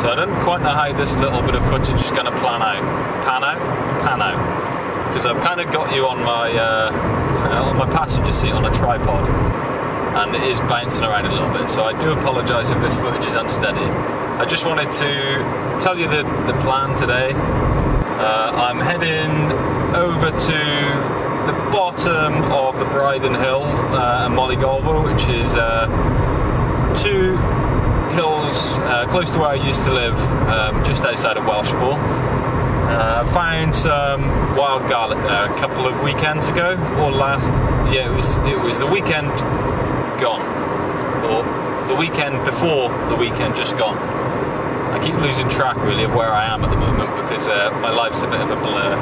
So I don't quite know how this little bit of footage is going to pan out, because I've kind of got you on my passenger seat on a tripod, and it is bouncing around a little bit. So I do apologise if this footage is unsteady. I just wanted to tell you the plan today. I'm heading over to the bottom of the Bryden Hill and Mollygolver, which is 2 hills close to where I used to live, just outside of Welshpool. I found some wild garlic there a couple of weekends ago, or it was the weekend gone, or the weekend before the weekend just gone. I keep losing track really of where I am at the moment because my life's a bit of a blur,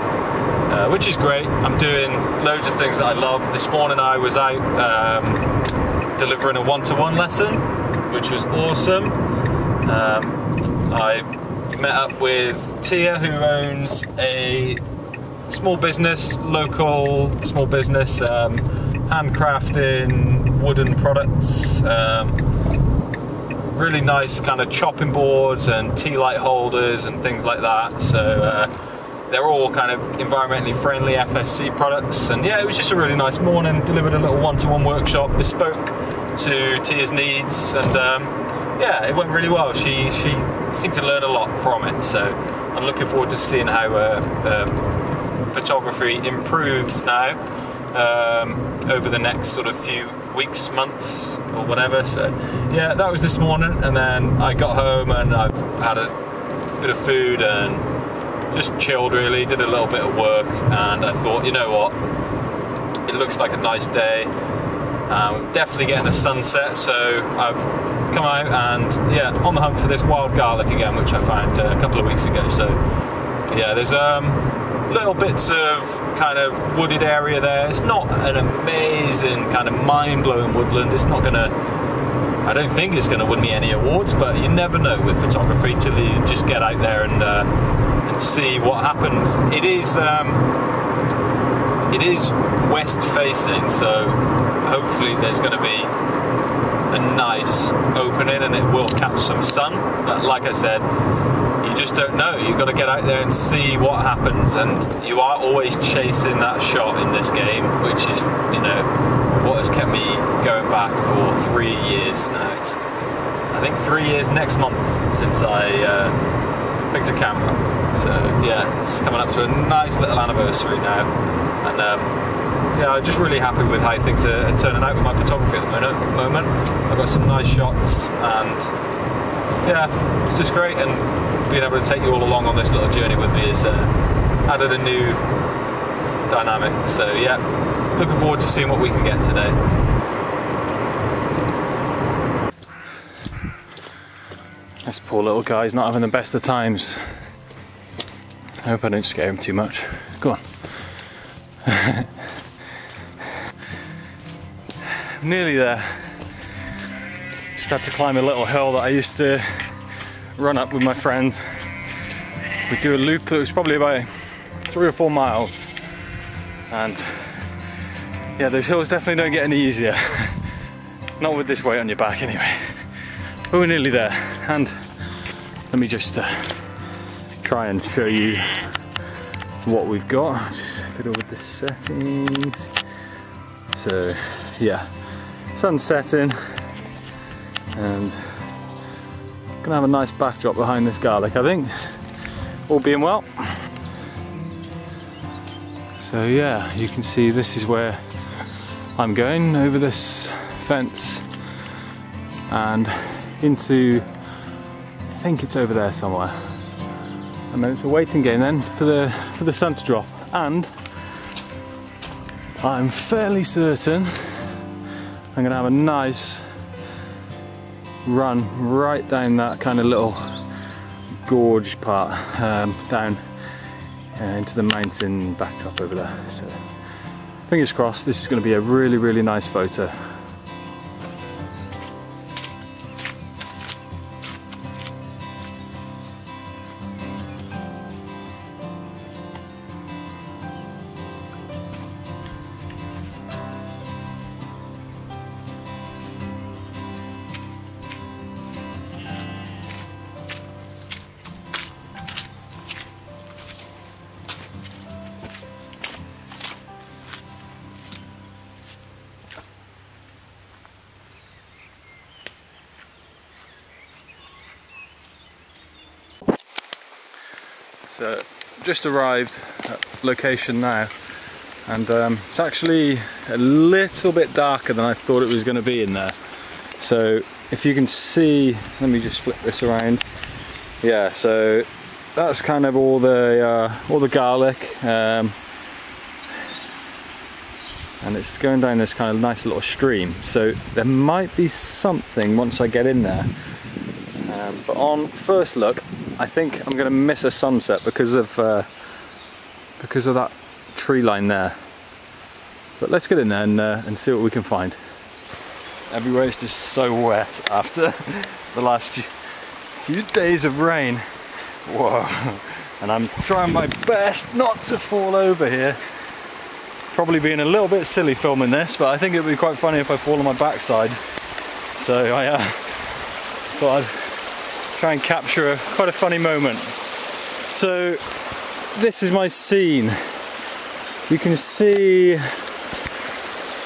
which is great. I'm doing loads of things that I love. This morning I was out delivering a one-to-one lesson, which was awesome. I met up with Tia, who owns a local small business, handcrafting wooden products. Really nice kind of chopping boards and tea light holders and things like that. So they're all kind of environmentally friendly FSC products. And yeah, it was just a really nice morning. Delivered a little one-to-one workshop bespoke to Tia's needs, and yeah, it went really well. She seemed to learn a lot from it. So I'm looking forward to seeing how photography improves now over the next sort of few weeks, months, or whatever. So yeah, that was this morning, and then I got home and I've had a bit of food and just chilled really, did a little bit of work, and I thought, you know what, it looks like a nice day. Definitely getting a sunset, so I've come out and yeah, on the hunt for this wild garlic again, which I found a couple of weeks ago. So yeah, there's little bits of kind of wooded area there. It's not an amazing kind of mind-blowing woodland. It's not gonna, I don't think it's gonna win me any awards, but you never know with photography till you just get out there and see what happens. It is west facing, so hopefully there's going to be a nice opening and it will catch some sun. But like I said, you just don't know. You've got to get out there and see what happens, and you are always chasing that shot in this game, which is, you know, what has kept me going back for 3 years now. It's, I think 3 years next month since I picked a camera. So yeah, it's coming up to a nice little anniversary now, and yeah, I'm just really happy with how things are turning out with my photography at the moment. I've got some nice shots, and yeah, it's just great, and being able to take you all along on this little journey with me has added a new dynamic. So yeah, looking forward to seeing what we can get today. This poor little guy's not having the best of times. I hope I don't scare him too much. Go on. Nearly there. Just had to climb a little hill that I used to run up with my friend. We do a loop that was probably about 3 or 4 miles. And yeah, those hills definitely don't get any easier. Not with this weight on your back anyway. But we're nearly there. And let me just try and show you what we've got. Just fiddle with the settings. So yeah, sun's setting, and gonna have a nice backdrop behind this garlic, I think, all being well. So yeah, you can see this is where I'm going, over this fence and into, I think it's over there somewhere. And then it's a waiting game then for the sun to drop, and I'm fairly certain I'm gonna have a nice run right down that kind of little gorge part, down into the mountain backdrop over there. So fingers crossed, this is going to be a really, really nice photo. So just arrived at location now, and it's actually a little bit darker than I thought it was going to be in there. So if you can see, let me just flip this around. Yeah, so that's kind of all the garlic, and it's going down this kind of nice little stream. So there might be something once I get in there, but on first look, I think I'm going to miss a sunset because of that tree line there. But let's get in there and see what we can find. Everywhere is just so wet after the last few days of rain. Whoa! And I'm trying my best not to fall over here. Probably being a little bit silly filming this, but I think it would be quite funny if I fall on my backside. So I thought I'd try and capture quite a funny moment. So this is my scene. You can see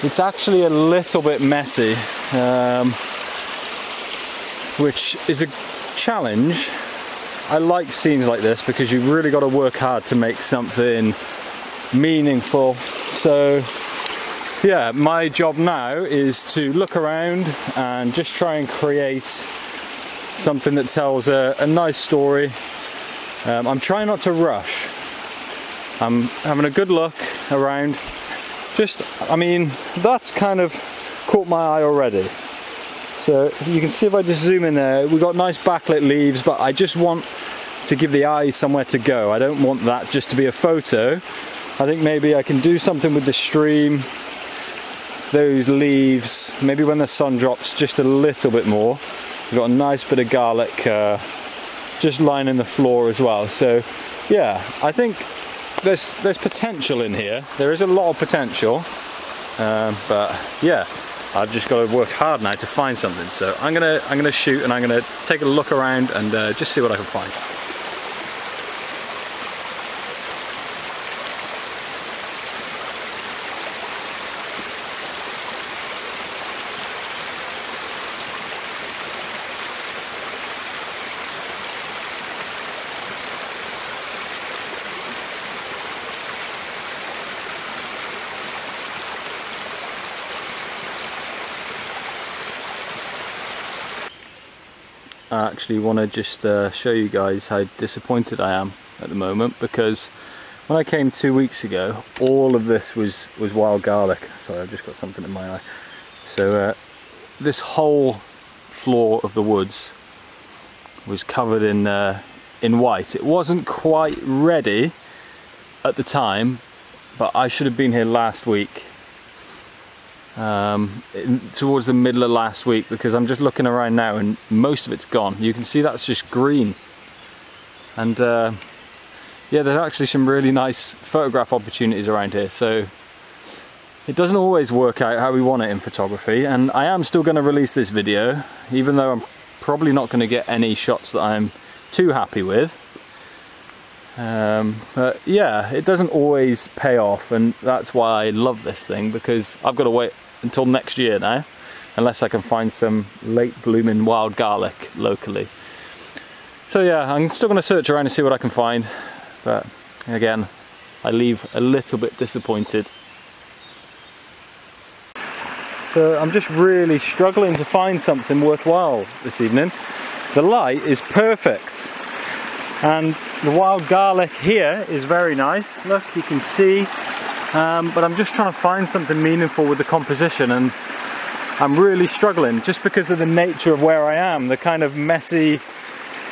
it's actually a little bit messy, which is a challenge. I like scenes like this because you've really got to work hard to make something meaningful. So yeah, my job now is to look around and just try and create something that tells a nice story. I'm trying not to rush. I'm having a good look around. I mean, that's kind of caught my eye already. So you can see if I just zoom in there, we've got nice backlit leaves, but I just want to give the eye somewhere to go. I don't want that just to be a photo. I think maybe I can do something with the stream, those leaves, maybe when the sun drops just a little bit more. We've got a nice bit of garlic just lining the floor as well. So yeah, I think there's potential in here. There is a lot of potential, but yeah, I've just got to work hard now to find something. So I'm gonna shoot, and I'm gonna take a look around and just see what I can find. I actually want to just show you guys how disappointed I am at the moment, because when I came 2 weeks ago, all of this was wild garlic. Sorry, I've just got something in my eye. So this whole floor of the woods was covered in white. It wasn't quite ready at the time, but I should have been here last week. Towards the middle of last week, because I'm just looking around now and most of it's gone. You can see that's just green, and yeah, there's actually some really nice photograph opportunities around here. So it doesn't always work out how we want it in photography, and I am still going to release this video, even though I'm probably not going to get any shots that I'm too happy with. But yeah, it doesn't always pay off, and that's why I love this thing, because I've got to wait until next year now, unless I can find some late blooming wild garlic locally. So yeah, I'm still going to search around and see what I can find, but again, I leave a little bit disappointed. So I'm just really struggling to find something worthwhile this evening. The light is perfect, and the wild garlic here is very nice. Look, you can see, but I'm just trying to find something meaningful with the composition, and I'm really struggling just because of the nature of where I am, the kind of messy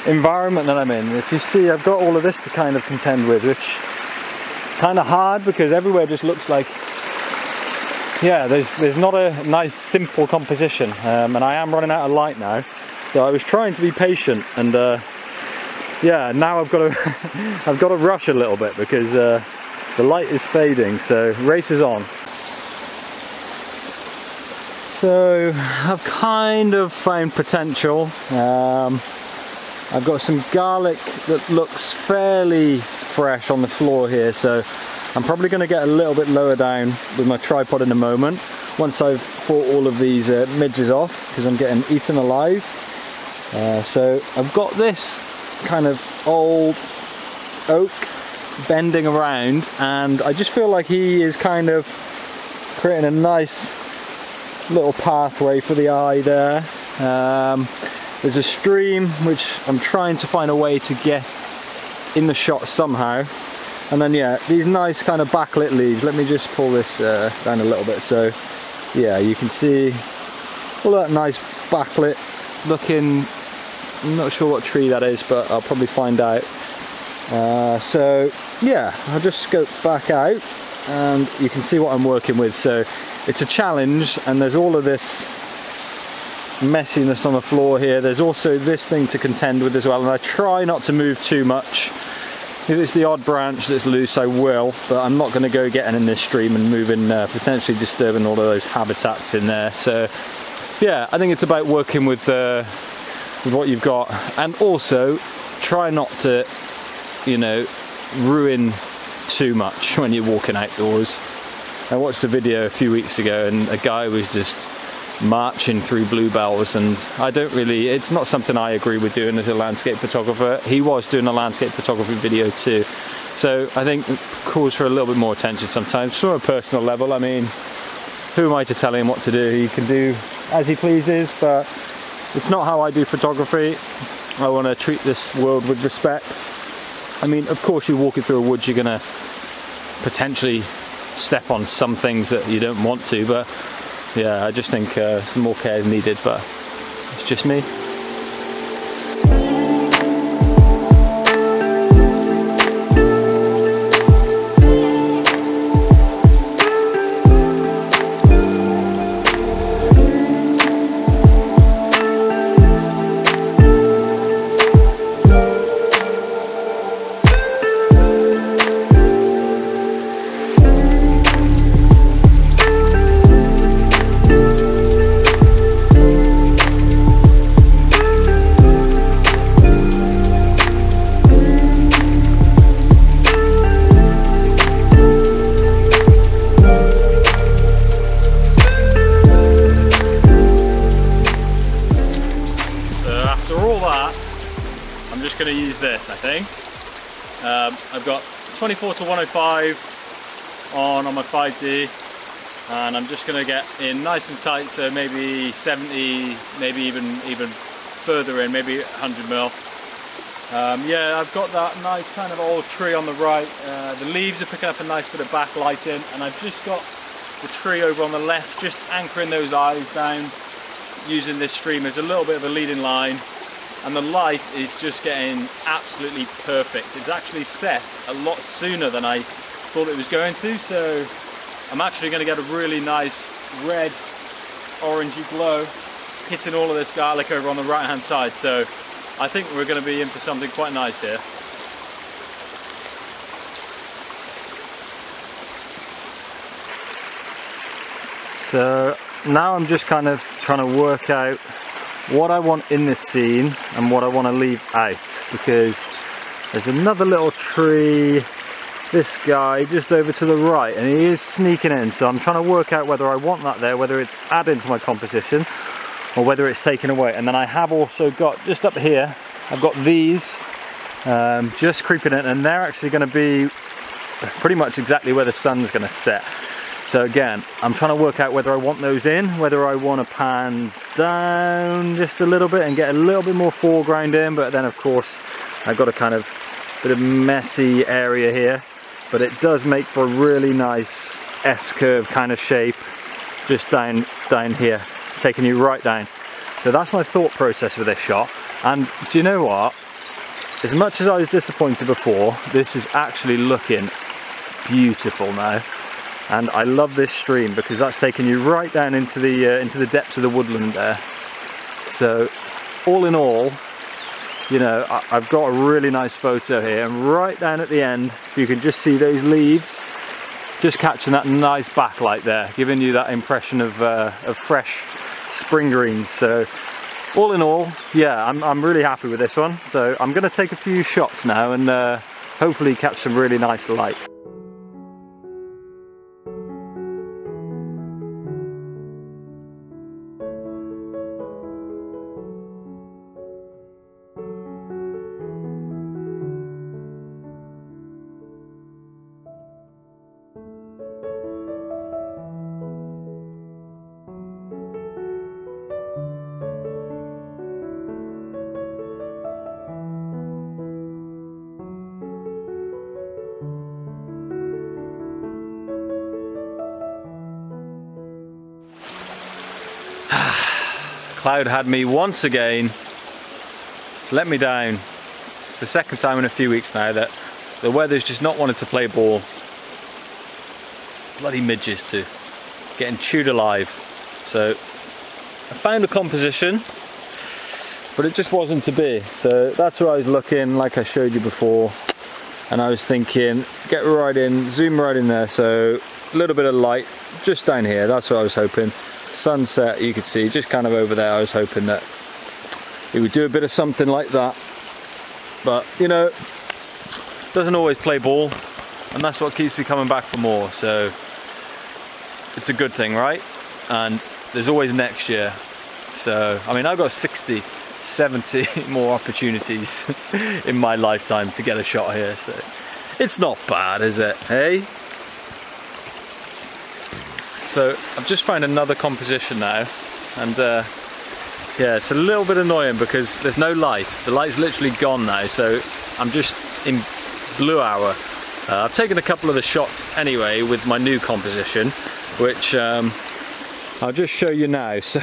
environment that I'm in. If you see, I've got all of this to kind of contend with, which is kind of hard because everywhere just looks like, yeah, there's not a nice simple composition, and I am running out of light now. So I was trying to be patient, and yeah, now I've got to I've got to rush a little bit because the light is fading. So race is on. So I've kind of found potential. I've got some garlic that looks fairly fresh on the floor here, so I'm probably going to get a little bit lower down with my tripod in a moment once I've fought all of these midges off, because I'm getting eaten alive. So I've got this kind of old oak bending around, and I just feel like he is kind of creating a nice little pathway for the eye there. There's a stream which I'm trying to find a way to get in the shot somehow, and then yeah, these nice kind of backlit leaves. Let me just pull this down a little bit, so yeah, you can see all that nice backlit looking. I'm not sure what tree that is, but I'll probably find out. So yeah, I'll just scope back out and you can see what I'm working with. So it's a challenge, and there's all of this messiness on the floor here. There's also this thing to contend with as well, and I try not to move too much. If it's the odd branch that's loose, I will, but I'm not going to go getting in this stream and moving, potentially disturbing all of those habitats in there. So yeah, I think it's about working with what you've got, and also try not to, you know, ruin too much when you're walking outdoors. I watched a video a few weeks ago and a guy was just marching through bluebells, and I don't really, it's not something I agree with doing as a landscape photographer. He was doing a landscape photography video too, so I think it calls for a little bit more attention sometimes from a personal level. I mean, who am I to tell him what to do? He can do as he pleases, but it's not how I do photography. I want to treat this world with respect. I mean, of course, you're walking through a woods, you're gonna potentially step on some things that you don't want to, but yeah, I just think some more care is needed, but it's just me. I'm just going to use this, I think. I've got 24 to 105 on my 5D, and I'm just going to get in nice and tight, so maybe 70, maybe even further in, maybe 100 mil. Yeah, I've got that nice kind of old tree on the right. The leaves are picking up a nice bit of backlighting, and I've just got the tree over on the left, just anchoring those eyes down using this stream as a little bit of a leading line. And the light is just getting absolutely perfect. It's actually set a lot sooner than I thought it was going to, so I'm actually going to get a really nice red orangey glow hitting all of this garlic over on the right hand side, so I think we're going to be in for something quite nice here. So now I'm just kind of trying to work out what I want in this scene and what I want to leave out, because there's another little tree, this guy just over to the right, and he is sneaking in, so I'm trying to work out whether I want that there, whether it's adding to my composition or whether it's taken away. And then I have also got, just up here, I've got these just creeping in, and they're actually going to be pretty much exactly where the sun's going to set. So again, I'm trying to work out whether I want those in, whether I want to pan down just a little bit and get a little bit more foreground in, but then of course I've got a kind of bit of messy area here, but it does make for a really nice S-curve kind of shape just down here, taking you right down. So that's my thought process with this shot. And do you know what? As much as I was disappointed before, this is actually looking beautiful now. And I love this stream because that's taking you right down into the depths of the woodland there. So all in all, you know, I've got a really nice photo here, and right down at the end you can just see those leaves just catching that nice backlight there, giving you that impression of fresh spring greens. So all in all, yeah, I'm really happy with this one. So I'm going to take a few shots now and hopefully catch some really nice light. cloud had me once again. It's let me down. It's the second time in a few weeks now that the weather's just not wanted to play ball. Bloody midges too. Getting chewed alive. So I found a composition, but it just wasn't to be. So that's where I was looking, like I showed you before. And I was thinking, get right in, zoom right in there. So a little bit of light just down here. That's what I was hoping. Sunset, you could see just kind of over there. I was hoping that it would do a bit of something like that. But you know, doesn't always play ball, and that's what keeps me coming back for more. So it's a good thing, right? And there's always next year. So I mean, I've got 60, 70 more opportunities in my lifetime to get a shot here. So it's not bad, is it? Hey. So I've just found another composition now, and yeah, it's a little bit annoying because there's no light. The light's literally gone now, so I'm just in blue hour. I've taken a couple of the shots anyway with my new composition, which I'll just show you now. So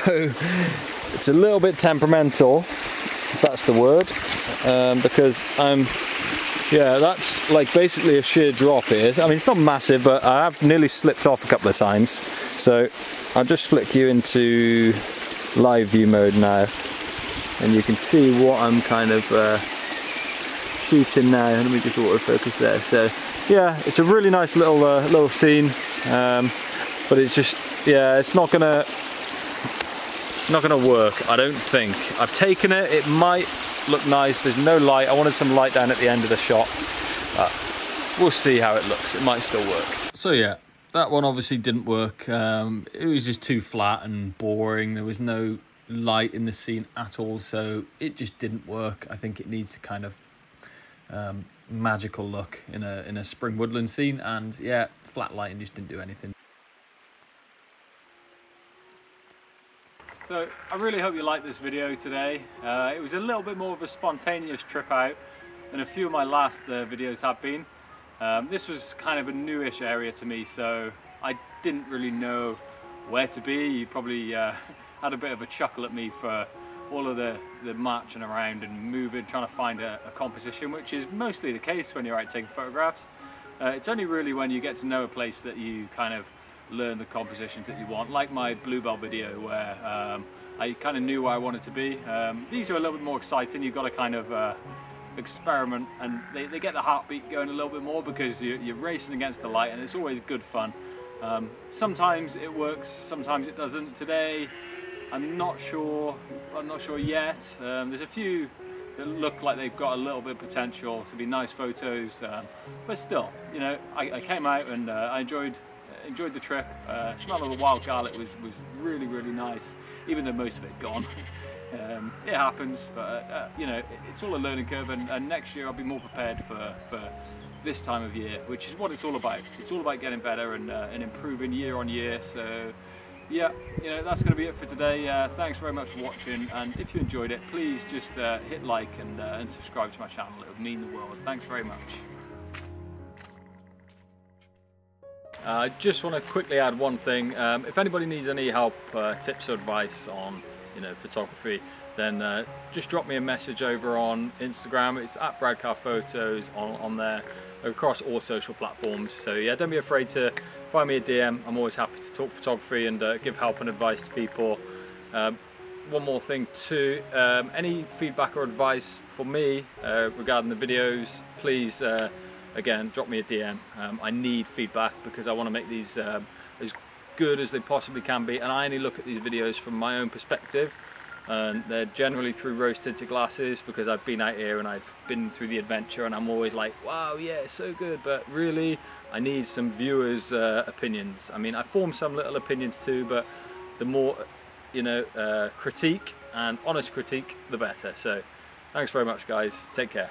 it's a little bit temperamental, if that's the word, because yeah, that's like basically a sheer drop here. I mean, it's not massive, but I have nearly slipped off a couple of times. So I'll just flick you into live view mode now, and you can see what I'm kind of shooting now. Let me just autofocus there. So yeah, it's a really nice little little scene, but it's just, yeah, it's not gonna work, I don't think. I've taken it, it might look nice. There's no light. I wanted some light down at the end of the shot, but we'll see how it looks. It might still work. So yeah, that one obviously didn't work. It was just too flat and boring. There was no light in the scene at all, so it just didn't work. I think it needs a kind of magical look in a spring woodland scene, and yeah, flat lighting just didn't do anything. So I really hope you liked this video today. It was a little bit more of a spontaneous trip out than a few of my last videos have been. This was kind of a newish area to me, so I didn't really know where to be. You probably had a bit of a chuckle at me for all of the marching around and moving, trying to find a composition, which is mostly the case when you're out taking photographs. It's only really when you get to know a place that you kind of learn the compositions that you want, like my bluebell video where I kind of knew where I wanted to be. These are a little bit more exciting. You've got to kind of experiment, and they get the heartbeat going a little bit more because you're racing against the light, and it's always good fun. Sometimes it works, sometimes it doesn't. Today I'm not sure yet. There's a few that look like they've got a little bit of potential to be nice photos, but still, you know, I came out and I enjoyed the trip. Smell of the wild garlic was really, really nice, even though most of it gone. It happens, but you know, it's all a learning curve, and next year I'll be more prepared for this time of year, which is what it's all about. It's all about getting better and improving year on year. So yeah, you know, that's going to be it for today. Thanks very much for watching, and if you enjoyed it, please just hit like and subscribe to my channel. It would mean the world. Thanks very much. I just want to quickly add one thing. If anybody needs any help, tips or advice on, you know, photography, then just drop me a message over on Instagram. It's at BradCarPhotos on there, across all social platforms. So yeah, don't be afraid to find me a DM. I'm always happy to talk photography and give help and advice to people. One more thing too, any feedback or advice for me regarding the videos, please again, drop me a DM. I need feedback because I want to make these as good as they possibly can be, and I only look at these videos from my own perspective, and they're generally through rose tinted glasses because I've been out here and I've been through the adventure, and I'm always like, wow, yeah, it's so good, but really I need some viewers' opinions. I mean, I form some little opinions too, but the more, you know, critique and honest critique, the better. So thanks very much, guys. Take care.